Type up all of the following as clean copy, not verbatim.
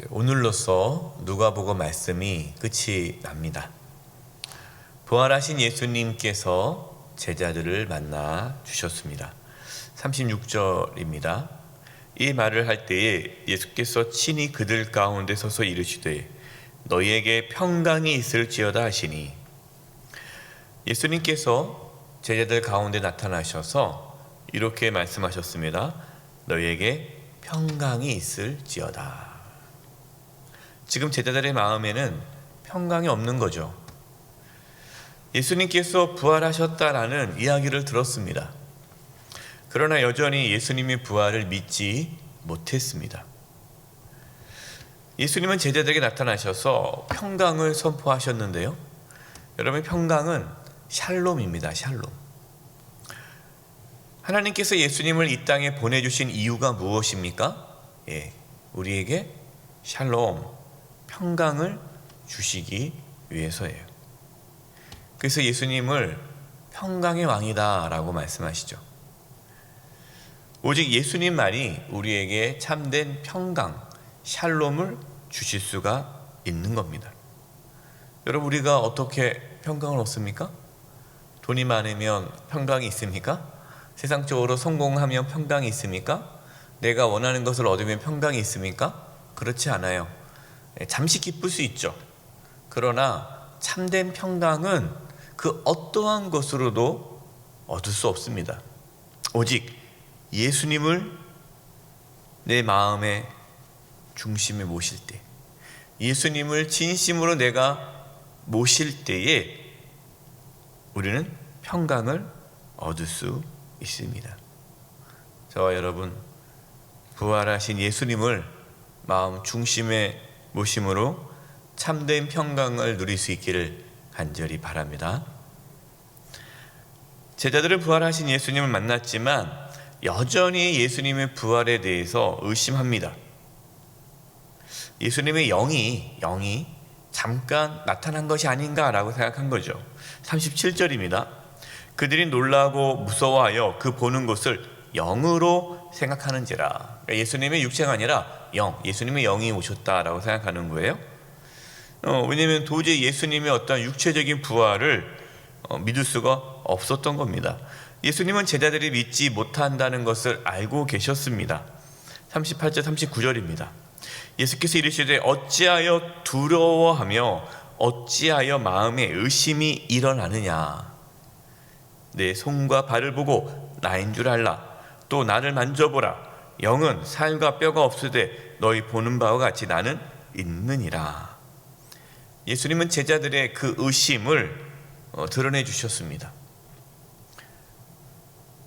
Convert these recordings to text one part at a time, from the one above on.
오늘로써 누가복음 말씀이 끝이 납니다. 부활하신 예수님께서 제자들을 만나 주셨습니다. 36절입니다. 이 말을 할 때에 예수께서 친히 그들 가운데 서서 이르시되 너희에게 평강이 있을지어다 하시니, 예수님께서 제자들 가운데 나타나셔서 이렇게 말씀하셨습니다. 너희에게 평강이 있을지어다. 지금 제자들의 마음에는 평강이 없는 거죠. 예수님께서 부활하셨다라는 이야기를 들었습니다. 그러나 여전히 예수님의 부활을 믿지 못했습니다. 예수님은 제자들에게 나타나셔서 평강을 선포하셨는데요. 여러분, 평강은 샬롬입니다. 샬롬. 하나님께서 예수님을 이 땅에 보내주신 이유가 무엇입니까? 우리에게 샬롬, 평강을 주시기 위해서예요. 그래서 예수님을 평강의 왕이다 라고 말씀하시죠. 오직 예수님만이 우리에게 참된 평강, 샬롬을 주실 수가 있는 겁니다. 여러분, 우리가 어떻게 평강을 얻습니까? 돈이 많으면 평강이 있습니까? 세상적으로 성공하면 평강이 있습니까? 내가 원하는 것을 얻으면 평강이 있습니까? 그렇지 않아요. 잠시 기쁠 수 있죠. 그러나 참된 평강은 그 어떠한 것으로도 얻을 수 없습니다. 오직 예수님을 내 마음의 중심에 모실 때, 예수님을 진심으로 내가 모실 때에 우리는 평강을 얻을 수 있습니다. 저와 여러분, 부활하신 예수님을 마음 중심에 모심으로 참된 평강을 누릴 수 있기를 간절히 바랍니다. 제자들은 부활하신 예수님을 만났지만 여전히 예수님의 부활에 대해서 의심합니다. 예수님의 영이 잠깐 나타난 것이 아닌가라고 생각한 거죠. 37절입니다. 그들이 놀라고 무서워하여 그 보는 것을 영으로 생각하는지라. 그러니까 예수님의 육체가 아니라 예수님의 영이 오셨다라고 생각하는 거예요. 왜냐하면 도저히 예수님의 어떤 육체적인 부활을 믿을 수가 없었던 겁니다. 예수님은 제자들이 믿지 못한다는 것을 알고 계셨습니다. 38절 39절입니다. 예수께서 이르시되 어찌하여 두려워하며 어찌하여 마음에 의심이 일어나느냐. 내 손과 발을 보고 나인 줄 알라. 또 나를 만져보라. 영은 살과 뼈가 없으되 너희 보는 바와 같이 나는 있느니라. 예수님은 제자들의 그 의심을 드러내 주셨습니다.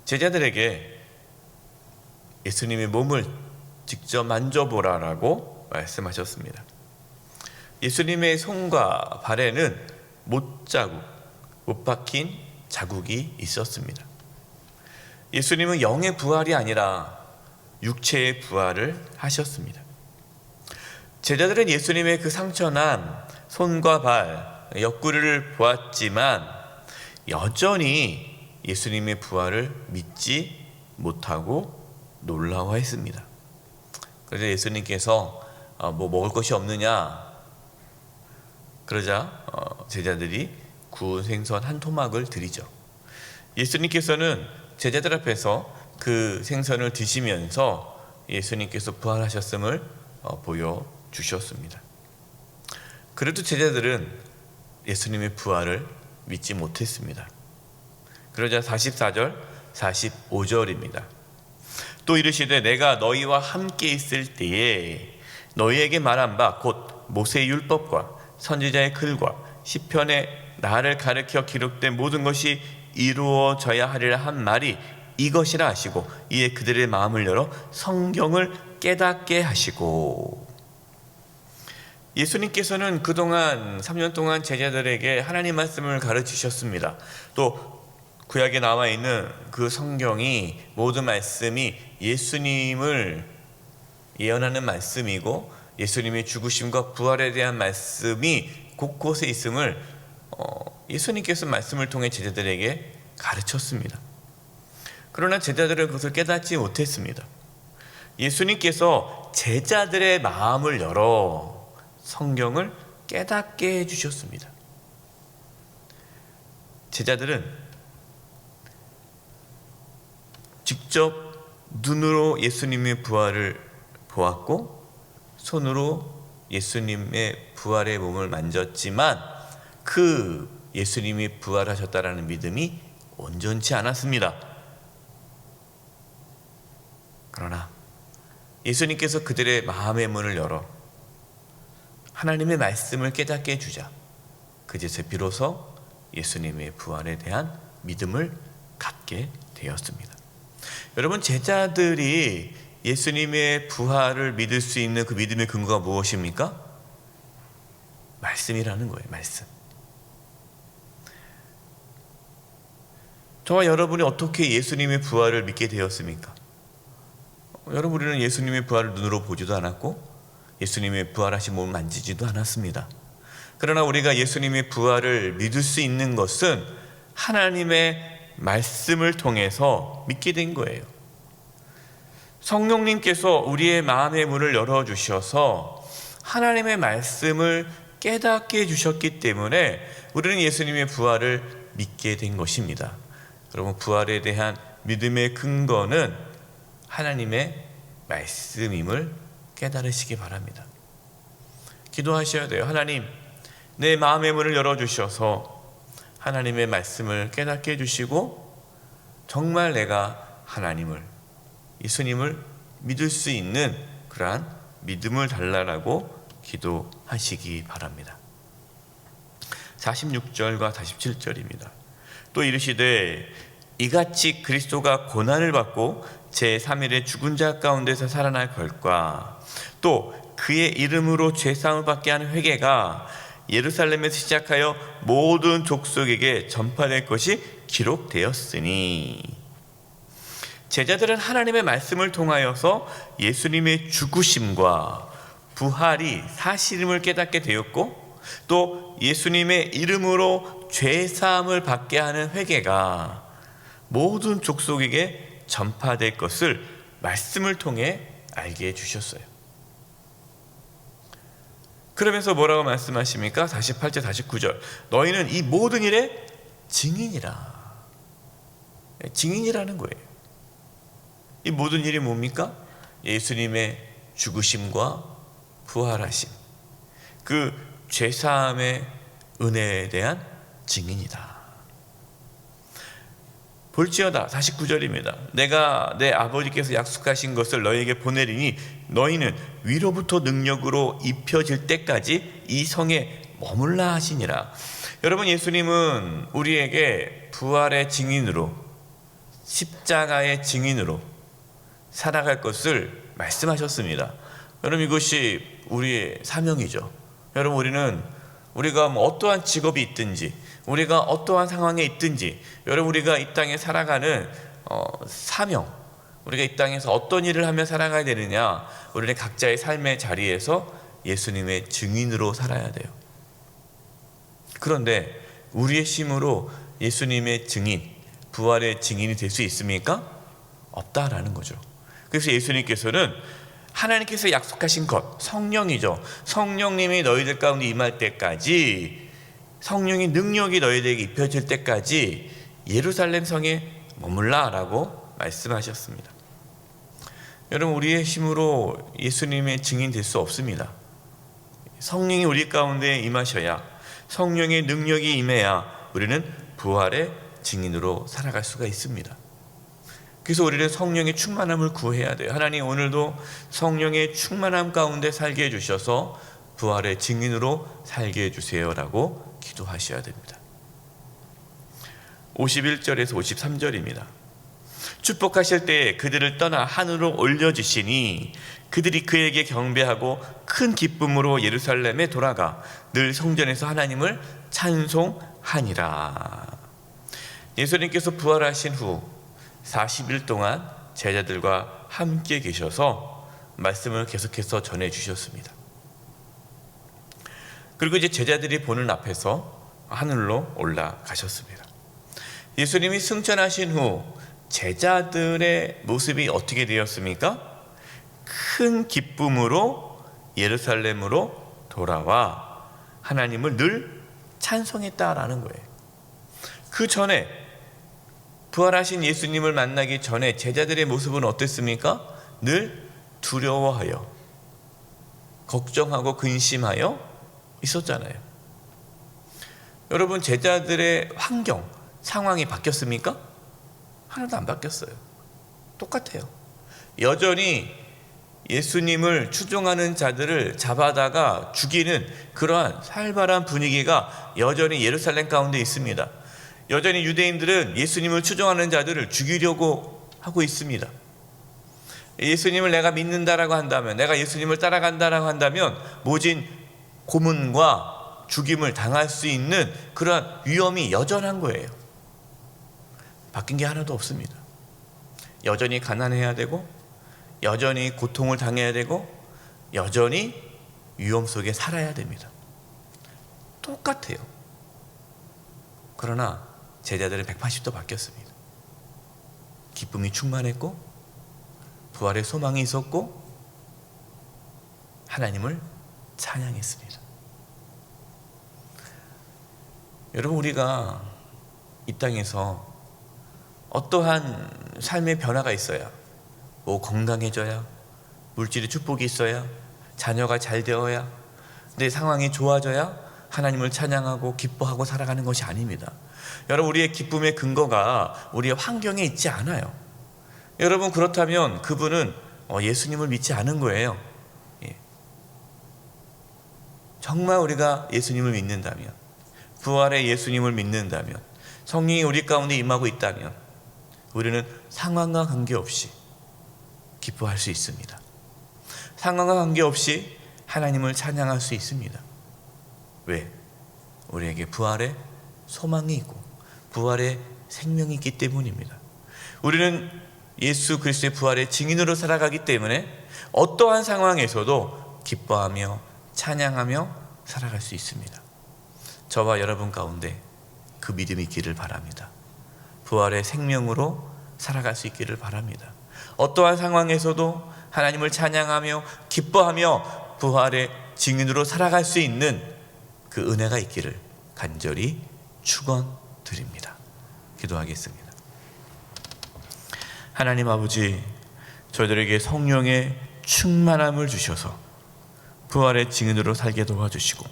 제자들에게 예수님의 몸을 직접 만져보라라고 말씀하셨습니다. 예수님의 손과 발에는 못자국, 못 박힌 자국이 있었습니다. 예수님은 영의 부활이 아니라 육체의 부활을 하셨습니다. 제자들은 예수님의 그 상처난 손과 발, 옆구리를 보았지만 여전히 예수님의 부활을 믿지 못하고 놀라워했습니다. 그래서 예수님께서 뭐 먹을 것이 없느냐 그러자 제자들이 구운 생선 한 토막을 드리죠. 예수님께서는 제자들 앞에서 그 생선을 드시면서 예수님께서 부활하셨음을 보여주셨습니다. 그래도 제자들은 예수님의 부활을 믿지 못했습니다. 그러자 44절 45절입니다. 또 이르시되 내가 너희와 함께 있을 때에 너희에게 말한 바 곧 모세의 율법과 선지자의 글과 시편에 나를 가르쳐 기록된 모든 것이 이루어져야 하리라 한 말이 이것이라 하시고 이에 그들의 마음을 열어 성경을 깨닫게 하시고. 예수님께서는 그동안 3년 동안 제자들에게 하나님 말씀을 가르치셨습니다. 또 구약에 나와 있는 그 성경이 모든 말씀이 예수님을 예언하는 말씀이고 예수님의 죽으심과 부활에 대한 말씀이 곳곳에 있음을 예수님께서 말씀을 통해 제자들에게 가르쳤습니다. 그러나 제자들은 그것을 깨닫지 못했습니다. 예수님께서 제자들의 마음을 열어 성경을 깨닫게 해주셨습니다. 제자들은 직접 눈으로 예수님의 부활을 보았고 손으로 예수님의 부활의 몸을 만졌지만 그 예수님이 부활하셨다라는 믿음이 온전치 않았습니다. 그러나 예수님께서 그들의 마음의 문을 열어 하나님의 말씀을 깨닫게 해주자 그제서 비로소 예수님의 부활에 대한 믿음을 갖게 되었습니다. 여러분, 제자들이 예수님의 부활을 믿을 수 있는 그 믿음의 근거가 무엇입니까? 말씀이라는 거예요. 말씀. 저와 여러분이 어떻게 예수님의 부활을 믿게 되었습니까? 여러분, 우리는 예수님의 부활을 눈으로 보지도 않았고 예수님의 부활하신 몸을 만지지도 않았습니다. 그러나 우리가 예수님의 부활을 믿을 수 있는 것은 하나님의 말씀을 통해서 믿게 된 거예요. 성령님께서 우리의 마음의 문을 열어주셔서 하나님의 말씀을 깨닫게 해주셨기 때문에 우리는 예수님의 부활을 믿게 된 것입니다. 여러분, 부활에 대한 믿음의 근거는 하나님의 말씀임을 깨달으시기 바랍니다. 기도하셔야 돼요. 하나님, 내 마음의 문을 열어주셔서 하나님의 말씀을 깨닫게 해주시고 정말 내가 하나님을, 예수님을 믿을 수 있는 그러한 믿음을 달라라고 기도하시기 바랍니다. 46절과 47절입니다. 또 이르시되 이같이 그리스도가 고난을 받고 제3일에 죽은 자 가운데서 살아날 걸과 또 그의 이름으로 죄사함을 받게 하는 회개가 예루살렘에서 시작하여 모든 족속에게 전파될 것이 기록되었으니 제자들은 하나님의 말씀을 통하여서 예수님의 죽으심과 부활이 사실임을 깨닫게 되었고 또 예수님의 이름으로 죄사함을 받게 하는 회개가 모든 족속에게 전파될 것을 말씀을 통해 알게 해주셨어요. 그러면서 뭐라고 말씀하십니까? 48절 49절 너희는 이 모든 일의 증인이라. 증인이라는 거예요. 이 모든 일이 뭡니까? 예수님의 죽으심과 부활하심, 그 죄사함의 은혜에 대한 증인이다. 볼지어다 49절입니다. 내가 내 아버지께서 약속하신 것을 너희에게 보내리니 너희는 위로부터 능력으로 입혀질 때까지 이 성에 머물라 하시니라. 여러분, 예수님은 우리에게 부활의 증인으로, 십자가의 증인으로 살아갈 것을 말씀하셨습니다. 여러분, 이것이 우리의 사명이죠. 여러분, 우리가 어떠한 직업이 있든지, 우리가 어떠한 상황에 있든지, 여러분, 우리가 이 땅에 살아가는 사명, 우리가 이 땅에서 어떤 일을 하며 살아가야 되느냐, 우리는 각자의 삶의 자리에서 예수님의 증인으로 살아야 돼요. 그런데 우리의 힘으로 예수님의 증인, 부활의 증인이 될 수 있습니까? 없다라는 거죠. 그래서 예수님께서는 하나님께서 약속하신 것, 성령이죠. 성령님이 너희들 가운데 임할 때까지, 성령의 능력이 너희들에게 입혀질 때까지 예루살렘 성에 머물라 라고 말씀하셨습니다. 여러분, 우리의 힘으로 예수님의 증인 될 수 없습니다. 성령이 우리 가운데 임하셔야, 성령의 능력이 임해야 우리는 부활의 증인으로 살아갈 수가 있습니다. 그래서 우리는 성령의 충만함을 구해야 돼요. 하나님, 오늘도 성령의 충만함 가운데 살게 해주셔서 부활의 증인으로 살게 해주세요라고 기도하셔야 됩니다. 51절에서 53절입니다. 축복하실 때에 그들을 떠나 하늘로 올려주시니 그들이 그에게 경배하고 큰 기쁨으로 예루살렘에 돌아가 늘 성전에서 하나님을 찬송하니라. 예수님께서 부활하신 후 40일 동안 제자들과 함께 계셔서 말씀을 계속해서 전해주셨습니다. 그리고 이제 제자들이 보는 앞에서 하늘로 올라가셨습니다. 예수님이 승천하신 후 제자들의 모습이 어떻게 되었습니까? 큰 기쁨으로 예루살렘으로 돌아와 하나님을 늘 찬송했다라는 거예요. 그 전에 부활하신 예수님을 만나기 전에 제자들의 모습은 어땠습니까? 늘 두려워하여 걱정하고 근심하여 있었잖아요. 여러분, 제자들의 환경, 상황이 바뀌었습니까? 하나도 안 바뀌었어요. 똑같아요. 여전히 예수님을 추종하는 자들을 잡아다가 죽이는 그러한 살벌한 분위기가 여전히 예루살렘 가운데 있습니다. 여전히 유대인들은 예수님을 추종하는 자들을 죽이려고 하고 있습니다. 예수님을 내가 믿는다라고 한다면, 내가 예수님을 따라간다라고 한다면 모진 고문과 죽임을 당할 수 있는 그러한 위험이 여전한 거예요. 바뀐 게 하나도 없습니다. 여전히 가난해야 되고, 여전히 고통을 당해야 되고, 여전히 위험 속에 살아야 됩니다. 똑같아요. 그러나 제자들은 180도 바뀌었습니다. 기쁨이 충만했고, 부활의 소망이 있었고, 하나님을 찬양했습니다. 여러분, 우리가 이 땅에서 어떠한 삶의 변화가 있어야, 뭐 건강해져야, 물질의 축복이 있어야, 자녀가 잘 되어야, 내 상황이 좋아져야 하나님을 찬양하고 기뻐하고 살아가는 것이 아닙니다. 여러분, 우리의 기쁨의 근거가 우리의 환경에 있지 않아요. 여러분, 그렇다면 그분은 예수님을 믿지 않은 거예요. 정말 우리가 예수님을 믿는다면, 부활의 예수님을 믿는다면, 성령이 우리 가운데 임하고 있다면 우리는 상황과 관계없이 기뻐할 수 있습니다. 상황과 관계없이 하나님을 찬양할 수 있습니다. 왜? 우리에게 부활의 소망이 있고 부활의 생명이 있기 때문입니다. 우리는 예수 그리스도의 부활의 증인으로 살아가기 때문에 어떠한 상황에서도 기뻐하며 찬양하며 살아갈 수 있습니다. 저와 여러분 가운데 그 믿음이 있기를 바랍니다. 부활의 생명으로 살아갈 수 있기를 바랍니다. 어떠한 상황에서도 하나님을 찬양하며 기뻐하며 부활의 증인으로 살아갈 수 있는 그 은혜가 있기를 간절히 축원드립니다. 기도하겠습니다. 하나님 아버지, 저희들에게 성령의 충만함을 주셔서 부활의 증인으로 살게 도와주시고,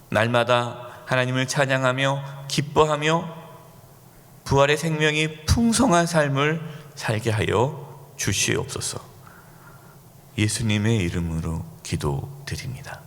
날마다 하나님을 찬양하며 기뻐하며 부활의 생명이 풍성한 삶을 살게 하여 주시옵소서. 예수님의 이름으로 기도드립니다.